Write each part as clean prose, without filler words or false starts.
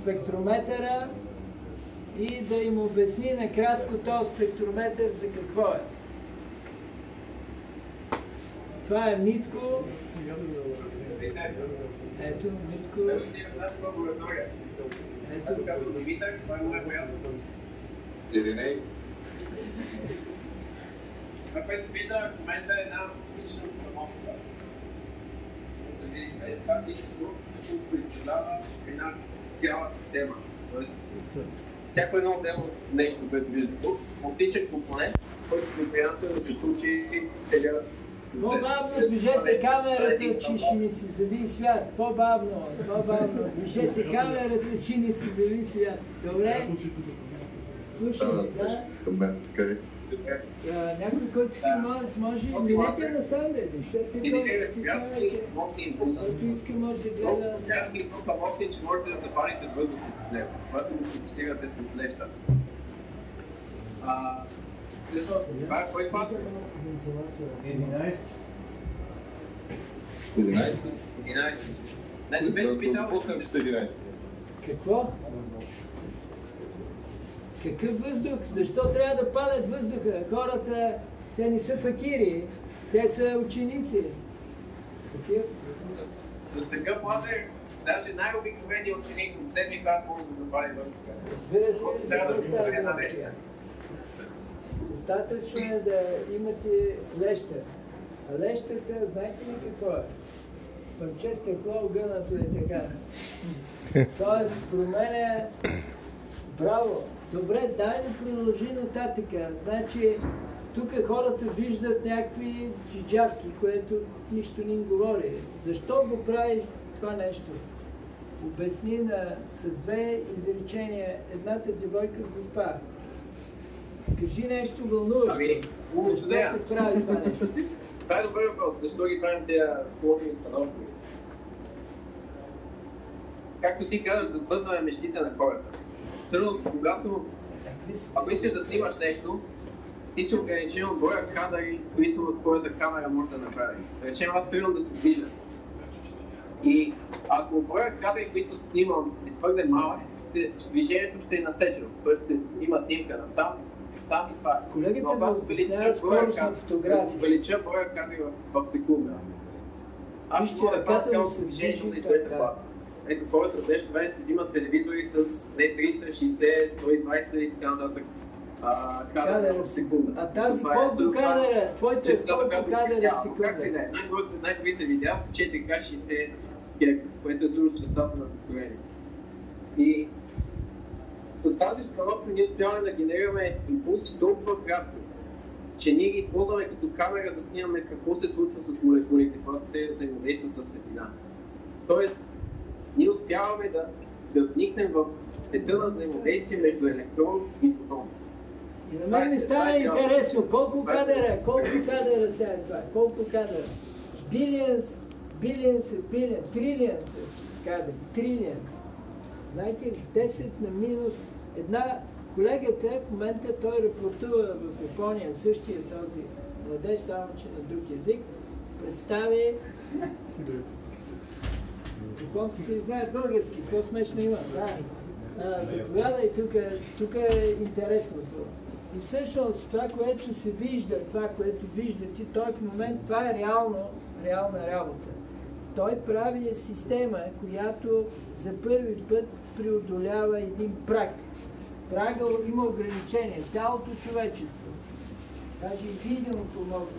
спектрометъра и да им обясни накратко този спектрометър за какво е. Това е Митко. Ето, Митко. Ето. Ириней. Това, което вижда в момента е една отлична установка. Да видите, това нещо представлява една цяла система. Тоест, всяко едно отделно нещо, което виждате тук, отличен компонент, който допринася да се случи целият процес. По-бавно движете камерата, че ще ни се зави свят. По-бавно, по-бавно. Движете камерата, че ни се зави свят. Добре? Слушай, да? Някой, който си може, минете насам, бе. Всеки който стискавайте. Който иска може да гледа. Някакви помощни, че можете да запалите въздуха с него, когато го фокусирате с леща. Това е кой клас? 11. Значи беше питал... 11. Какво? Какъв въздух? Защо трябва да палят въздуха? Хората, те не са факири, те са ученици. С такъв лазер, даже най-обикновеният ученик от 7-ми клас може да запали въздуха. Разбира се, трябва да говори една леща. Достатъчно е да имате леща. А лещата, знаете ли какво е? Парче стъкло огънато е така. Тоест, променя... Браво! Добре, дай да продължи нататъка. Значи, тук хората виждат някакви джиджавки, което нищо не им говори. Защо го прави това нещо? Обясни с две изречения. Едната девойка заспа. Кажи нещо вълнуващо. Защо се прави това нещо? Това е добър въпрос. Защо ги правим тези сложни установки? Както ти казваш, да сбъдваме мечтите на хората. Всъщност, когато ако искаш да снимаш нещо, ти си ограничен от броя кадри, които твоята камера може да направи. Речем, аз примерно да се движа. И ако броя кадри, които снимам, е твърде малък, движението ще е насечено. Той ще има снимка насам и това. Колегите да обясняват скоростна фотография. Увелича броя кадри в секунда. Аз ще мога да правя цялото движение да изглежда платно. Ето хората в днешно време си взимат телевизори с не 30, 60, 120 и така нататък кадъра в секунда. А тази колко кадъра? Твоите колко кадъра в секунда? Как ли не? Най-добрите видеа са 4K 60 Hz, което е също частота на повторение. И с тази установка ние успяваме да генерираме импулси толкова кратко, че ние ги използваме като камера да снимаме какво се случва с молекулите, когато те взаимодействат със светлина. Тоест, ние успяваме да вникнем в ета на взаимодействие между електрон и фотон. И на мен ми стана интересно, колко кадъра сега е това, колко кадъра? Билиънс, трилиънс кадър, трилиънс. Знаете ли, 10 на минус една. Колегата в момента той репортува в Япония, същия този младеж, само че на друг език, представи Японци се знаят български, какво смешно има. Заповядай, тук е интересното. И всъщност това, което се вижда, това, което виждате, той в момент, това е реална работа. Той прави система, която за първи път преодолява един праг. Прага има ограничения, цялото човечество. Даже и видимо помогат,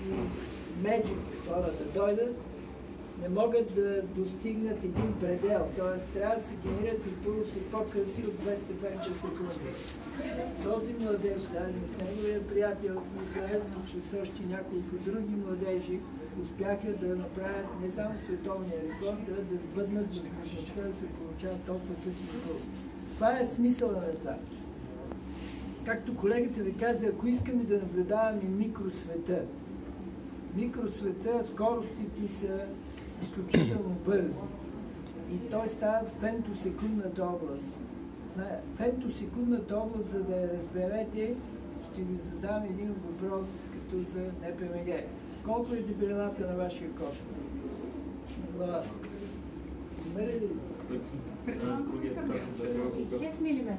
и Magic хората дойдат, не могат да достигнат един предел, т.е. трябва да се генерират импулси по-къси от 200 френча в секунда. Този младеж, с неговия приятел, заедно с още няколко други младежи, успяха да направят не само световния рекорд, а да сбъднат възможността да се получава толкова къси импулс. Това е смисъла на това. Както колегата ви каза, ако искаме да наблюдаваме микросвета, скоростите са изключително бързи. И той става в фемтосекундната област. Фемтосекундната област, за да я разберете, ще ви задам един въпрос като за НПМГ. Колко е дебелината на вашия кост? На главата? Измерили ли? 6 мм.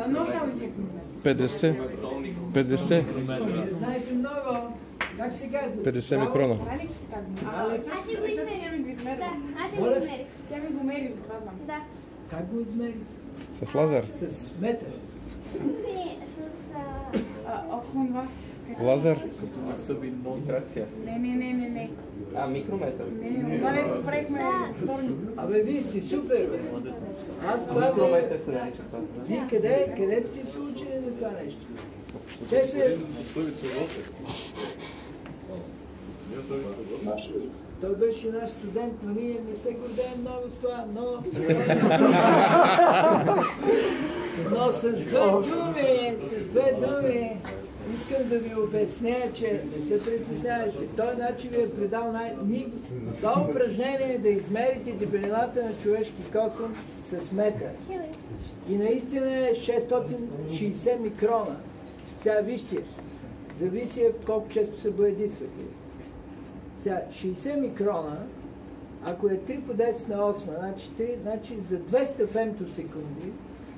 0,6 мм. 50. 50. Не знаете много. Как се казва? 50 микрона. Аз ще го измерих. Да, аз ще го измерих. Тя ми го мери, това знам. Да. Как го измери? С лазер. С метър. Не, с... Охунва. Лазер. Не. Микрометър. Не, това не правихме вторник. Абе, вие сте супер, бе. Аз това Микрометър се нарича това. Вие къде сте се учили за това нещо? Те се... Той беше наш студент, но ние не се гордеем много с това, но с две думи, искам да ви обясня, че не се притеснявайте. Той начин ви е придал това упражнение е да измерите дебелината на човешки косъм с метър. И наистина е 660 микрона. Сега вижте, зависи колко често се боядисвате. Сега 60 микрона, ако е 3 по 10 на 8, значи за 200 фемтосекунди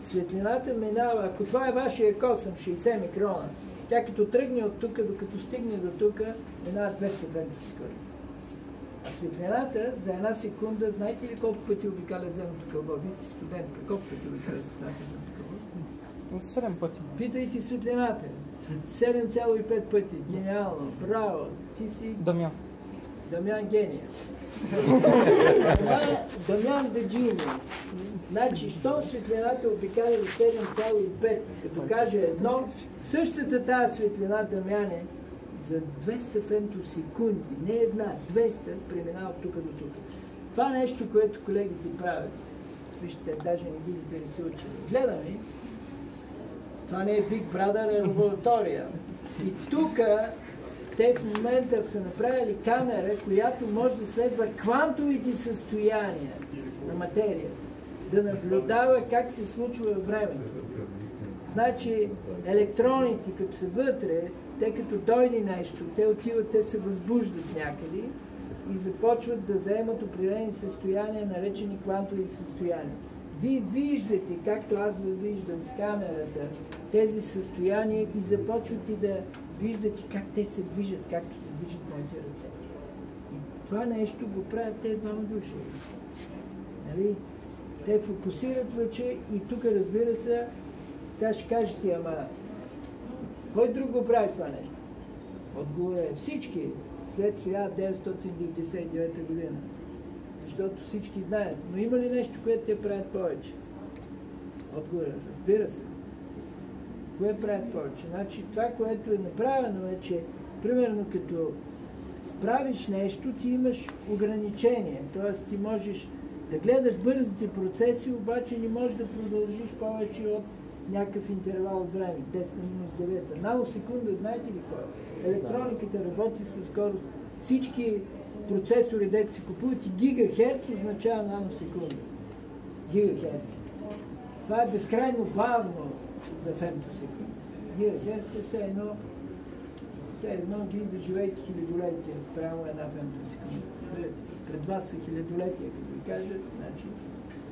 светлината минава, ако това е вашия косъм, 60 микрона, тя като тръгне от тук, докато стигне до тук, минава 200 фемтосекунди. А светлината за една секунда, знаете ли колко пъти обикаля земното кълбо? Вие сте студентка, колко пъти обикаля земното кълбо? 7 пъти. Питайте светлината. 7,5 пъти. Гениално. Браво. Ти си... Дамян гения. Дамян the genius. Значи, щом светлината обикаля до 7,5, като каже едно, същата тази светлина, Дамяне, за 200 фемтосекунди, не една, 200, преминава от тук до тук. Това нещо, което колегите правят, вижте, даже не видите ли се учили. Гледаме, това не е Big Brother, е лаборатория. И тук те в момента са направили камера, която може да следва квантовите състояния на материята, да наблюдава как се случва във времето. Значи електроните, като са вътре, те като дойде нещо, те отиват, те се възбуждат някъде и започват да заемат определени състояния, наречени квантови състояния. Вие виждате, както аз ви виждам с камерата, тези състояния и започвате да виждате как те се движат, както се движат моите ръце. И това нещо го правят те двама души. Нали? Те фокусират лъча и тук, разбира се, сега ще кажете, ама кой друг го прави това нещо? Отговор е всички след 1999 година. Защото всички знаят. Но има ли нещо, което те правят повече? Отговор е, разбира се. Кое правят повече? Значи това, което е направено е, че примерно като правиш нещо, ти имаш ограничение. Т.е. ти можеш да гледаш бързите процеси, обаче не можеш да продължиш повече от някакъв интервал от време, 10 на минус 9. Наносекунда, знаете ли какво е? Електрониката работи със скорост. Всички процесори, дето се купуват и гигахерц, означава наносекунда. Гигахерц. Това е безкрайно бавно за фемтосекунда. Гигахерц е все едно вие да живеете хилядолетия спрямо една фемтосекунда. Пред вас са хилядолетия, като ви кажат, значи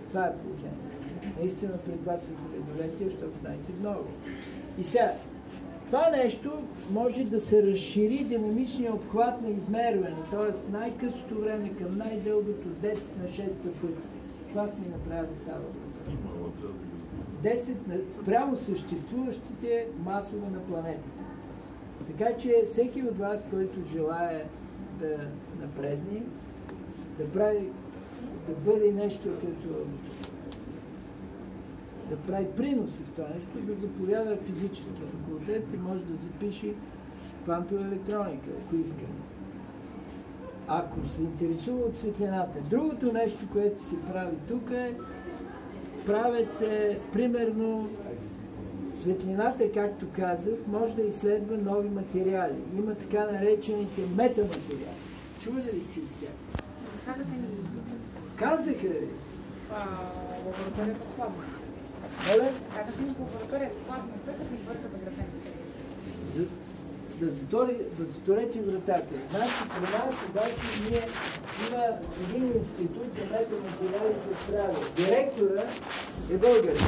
това е положение. Наистина пред вас са хилядолетия, защото знаете много. И сега, това нещо може да се разшири динамичния обхват на измерване, т.е. най-късото време към най-дългото 10 на 6 пъти. Това сме направили в тази лаборатория. 10 спрямо съществуващите масове на планетата. Така че всеки от вас, който желае да напредне, да бъде нещо като да прави приноси в това нещо, да заповяда физически факултет и може да запише квантова електроника, ако иска. Ако се интересува от светлината. Другото нещо, което се прави тук е, правят се, примерно, светлината, както казах, може да изследва нови материали. Има така наречените метаматериали. Чували ли сте с тях? Казаха ли? Лаборатория безплатно. Моля? Казах ми лаборатория безплатно. Как да си върта да графените? да затворите вратата. Значи при нас обаче има един институт за метаматериали в Австралия. Директора е българин,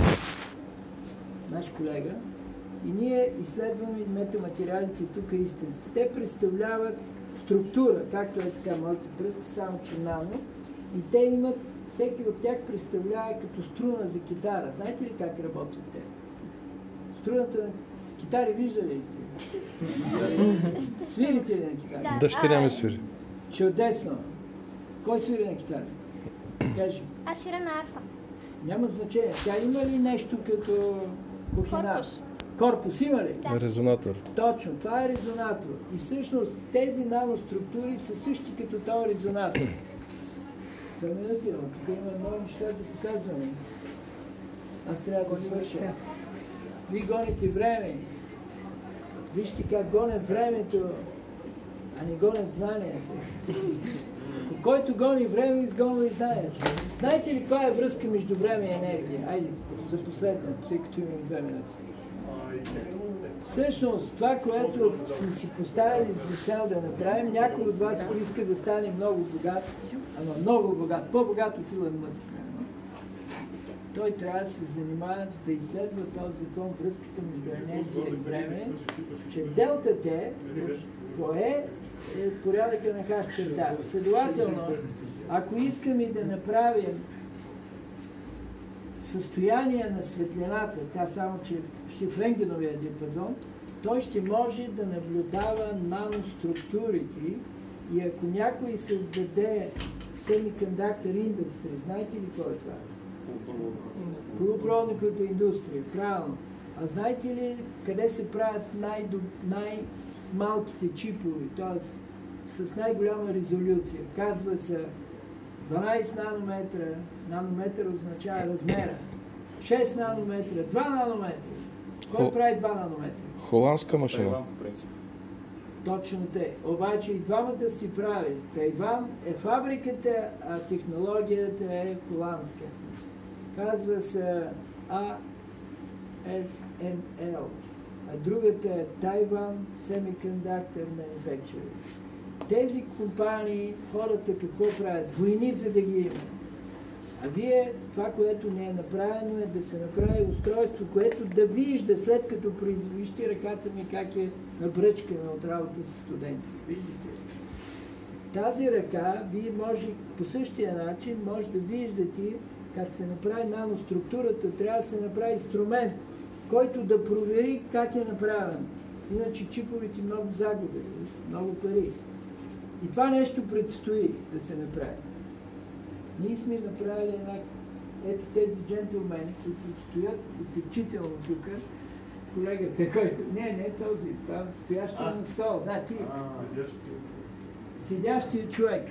наш колега, и ние изследваме метаматериалите тук истински. Те представляват структура, както е така моите пръсти, само че нано, и те имат, всеки от тях представлява като струна за китара. Знаете ли как работят те? Струната на китари виждали ли сте? Свирите ли на китара? Дъщеря ми свири. Чудесно! Кой свири на китара? Кажи. Аз свиря на арфа. Няма значение. Тя има ли нещо като кухина? Корпус. Корпус има ли? Да. Резонатор. Точно, това е резонатор. И всъщност тези наноструктури са същи като този резонатор. Това минути, но тук има много неща за показване. Аз трябва да свърша. Вие гоните време. Вижте как гонят времето, а не гонят знанието. Който гони време, изгонва и знанието. Знаете ли каква е връзка между време и енергия? Айде, за последно, тъй като имам 2 минути. Всъщност, това, което сме си поставили за цел да направим, някой от вас, ако иска да стане много богат, ама много богат, по-богат от Илон Мъск, той трябва да се занимава да изследва този закон, връзката между енергия и време, че делта Т е порядъка на Х черта. Следователно, ако искаме да направим състояние на светлината, тя само, че ще в рентгеновия диапазон, той ще може да наблюдава наноструктурите и ако някой създаде Semiconductor Industry, знаете ли кой е това? Полупроводниковата индустрия, правилно. А знаете ли къде се правят най-малките чипове, т.е. с най-голяма резолюция? Казва се 12 нанометра, нанометър означава размера, 6 нанометра, 2 нанометра. Кой прави 2 нанометра? Холандска машина. Тайван, по принцип. Точно те. Обаче и двамата си прави. Тайван е фабриката, а технологията е холандска. Казва се ASML, а другата е Taiwan Semiconductor Manufacturing. Тези компании, хората какво правят? Войни, за да ги има. А вие, това, което не е направено, е да се направи устройство, което да вижда, след като произвежда ръката ми как е набръчкана от работа с студенти. Виждате? Тази ръка, вие може по същия начин, може да виждате как се направи наноструктурата, трябва да се направи инструмент, който да провери как е направен. Иначе чиповете много загуби, много пари. И това нещо предстои да се направи. Ние сме направили една... Ето тези джентлмени, които стоят отекчително тук. Колегата, който... Не този, там стоящия на стол. Да, ти. Седящия човек.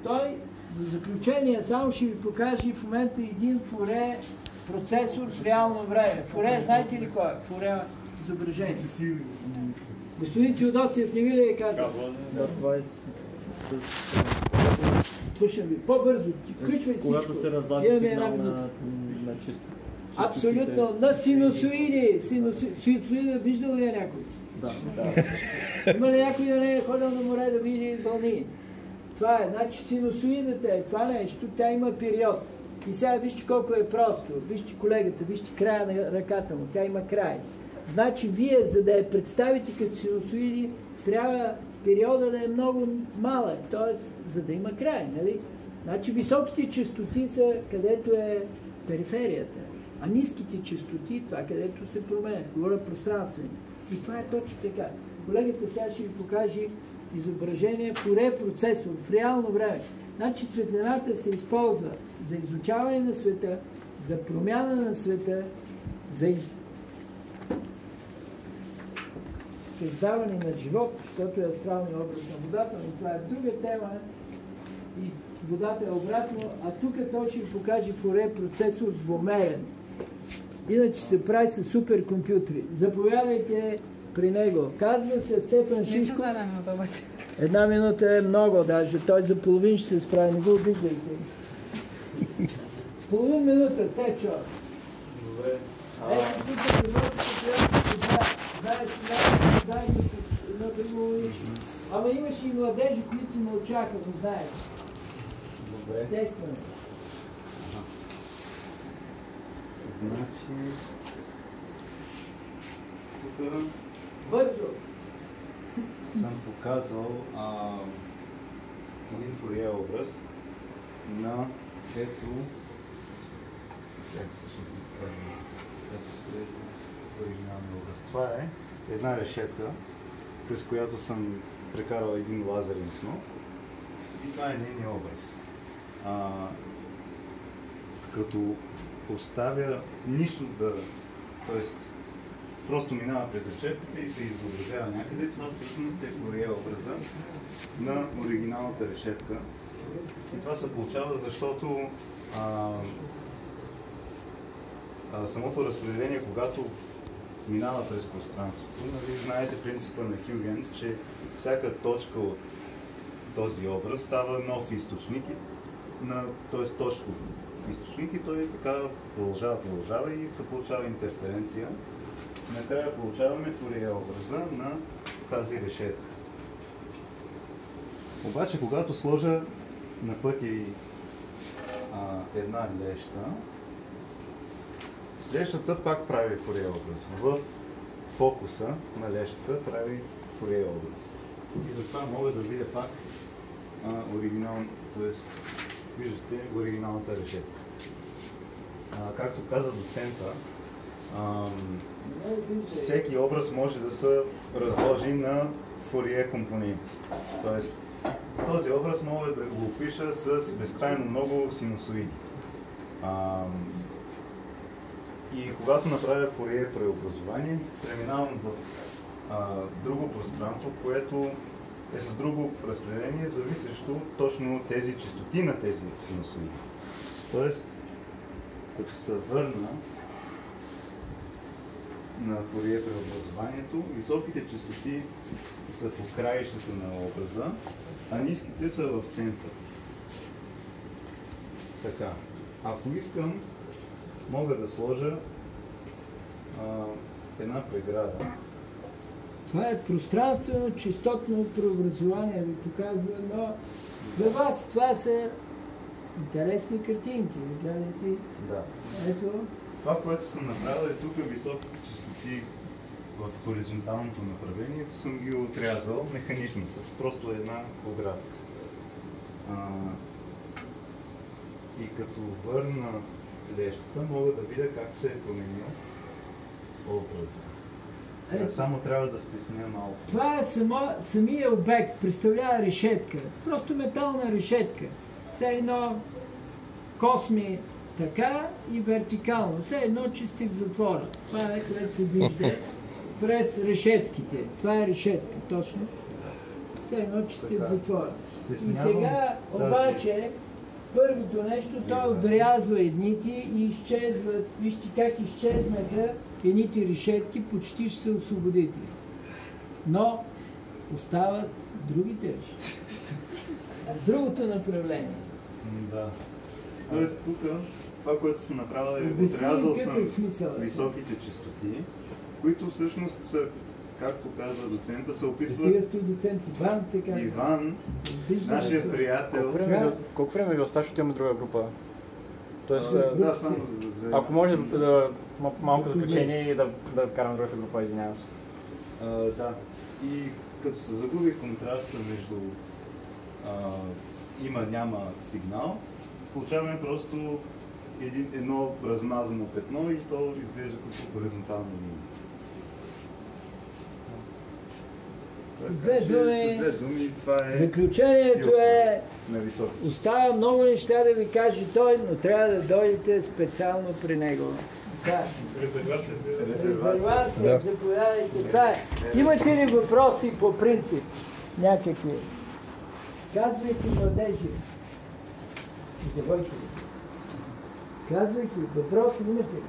Той, в заключение, само ще ви покаже в момента един Фуре процесор в реално време. Фуре, знаете ли кой е? Фуре изображение. Господин Теодосиев, не ви ли е казал? Да, това е... Слушам ви, по-бързо, включвай всичко. Когато се развади сигнал на чисто. Абсолютно, на синусоиди. Синусоида виждал ли е някой? Да. Има ли някой да не е ходил на море да види вълни? Това е, значи синусоидата е това нещо, тя има период. И сега вижте колко е просто. Вижте колегата, вижте края на ръката му, тя има край. Значи вие, за да я представите като синусоиди, трябва периода да е много малък, т.е. за да има край, нали? Значи високите честоти са където е периферията, а ниските честоти, това където се променя, говоря пространствени. И това е точно така. Колегата сега ще ви покаже изображение Фуре процесор в реално време. Значи светлината се използва за изучаване на света, за промяна на света, за създаване на живот, защото е астралния образ на водата, но това е друга тема и водата е обратно, а тук той ще ви покаже Фуре процесор двумерен. Иначе се прави с суперкомпютри. Заповядайте при него. Казва се Стефан Шишков. Не една минута обаче. 1 минута е много даже. Той за половин ще се справи. Не го обиждайте. Половин минута, Стефчо. Добре. Ето тук е живота, която знаеш, заедно с едно друго лично. Ама имаше и младежи, които се научаха, го знаете. Добре. Действаме. Значи... Тук Бързо. съм показал един Фурие образ на ето оригиналния образ. Това е една решетка, през която съм прекарал един лазерен сноп и това е нейният образ. Като поставя нищо да... т.е. просто минава през решетката и се изобразява някъде, това всъщност е Фурие образа на оригиналната решетка. И това се получава, защото самото разпределение, когато минава през пространството, нали, знаете принципа на Хюгенс, че всяка точка от този образ става нов източник, т.е. точков източник и той така продължава и се получава интерференция. Накрая получаваме Фурие образа на тази решетка. Обаче, когато сложа на пъти една лещата пак прави Фурие образ. В фокуса на лещата прави Фурие образ. И затова мога да видя пак виждате оригиналната решетка. Както каза доцента, всеки образ може да се разложи на Фурие компоненти. Тоест, този образ мога да го опиша с безкрайно много синусоиди. И когато направя Фурие преобразование, преминавам в друго пространство, което е с друго разпределение, зависещо точно тези честоти на тези синусоиди. Тоест, като се върна на Фурие преобразованието, високите честоти са по краищата на образа, а ниските са в центъра. Така, ако искам, мога да сложа една преграда. Това е пространствено честотно преобразование, ви показва, но за вас това са интересни картинки. Гледайте. Да. Ето. Това, което съм направил е тук високите честоти в хоризонталното направление, съм ги отрязал механично, с просто една оградка. И като върна лещата, мога да видя как се е променил образа. Сега само трябва да стесня малко. Това е самия обект, представлява решетка. Просто метална решетка. Все едно косми така и вертикално. Все едно чисти в затвора. Това е, което се вижда през решетките. Това е решетка, точно. Все едно чисти в затвора. И сега обаче първото нещо, той отрязва едните и изчезват. Вижте как изчезнаха едните решетки, почти ще се освободите. Но остават другите решетки. Другото направление. Да. Тоест тук, това, което съм направил е отрязал съм високите честоти, които всъщност са, както казва доцента, се описват... доцент Иван се казва. Иван, нашия приятел... Колко време ви остава, защото имаме друга група? Тоест, да, само за... Ако може да малко заключение и да карам другата група, извинявам се. Да. И като се загуби контраста между има-няма сигнал, получаваме просто едно размазано петно и то изглежда като хоризонтална линия. С две думи, това е... Заключението е... На високо. Остава много неща да ви каже той, но трябва да дойдете специално при него. Да. Резервация, заповядайте. Това е. Имате ли въпроси по принцип? Някакви? Казвайте, младежи. Девойки. Казвайте, въпроси имате ли?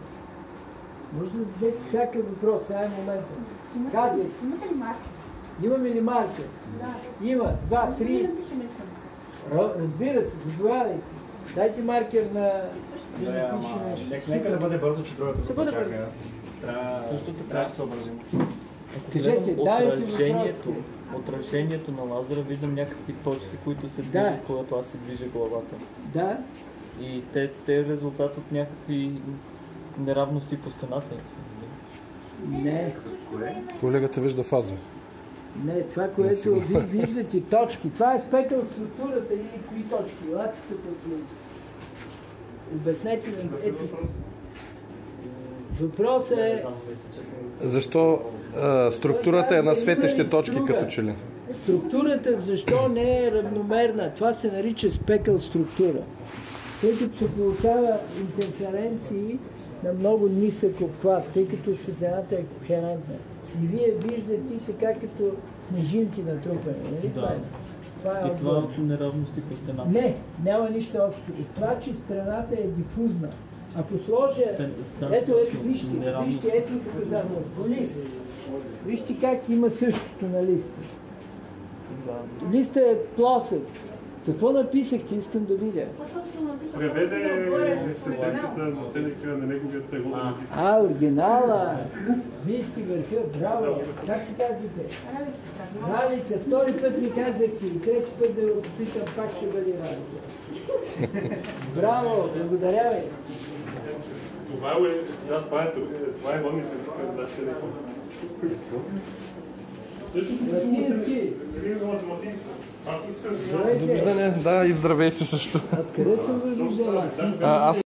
Може да зададете всяка въпрос, сега е момента. Казвайте. Имате ли марка? Имаме ли марка? Да. Има, 2, 3. Разбира се, заповядайте. Дайте маркер на... Нека да бъде бързо, че другата Ще бъде чака. Трябва да се съобразим. Ако Кажете, гледам дайте въпросите. отражението на лазера, виждам някакви точки, които се движат, когато аз се движа главата. Да. И те резултат от някакви неравности по стената. Не. Колегата вижда фаза. Не, това, което ви виждате точки, това е спекъл структурата и кои точки. Елате тук близо. Обяснете ми. Ето. Въпросът е... Защо структурата е на светещи точки като че ли? Структурата защо не е равномерна? Това се нарича спекъл структура. Тъй като се получава интерференции на много нисък обхват, тъй като светлината е кохерентна. И вие виждате така като снежинки натрупани, нали? Да. Това И това от неравности по стената. Не, няма нищо общо. И това, че страната е дифузна. Ако сложа... Ето, вижте, ето показателство. Лист. Вижте как има същото на листа. Листа е плосък. Какво написахте? Искам да видя. Преведе сентенцията на Сенека на неговият тегловен език. Оригинала! Вие сте върха, браво! Как се казвате? Ралица. Втори път ми казахте и трети път да го попитам, пак ще бъде Ралица. Браво! Благодаря ви! Това е водният език на нашите неко. Същото латински. Довиждане, да, и здравейте също. Откъде съм възможден? Аз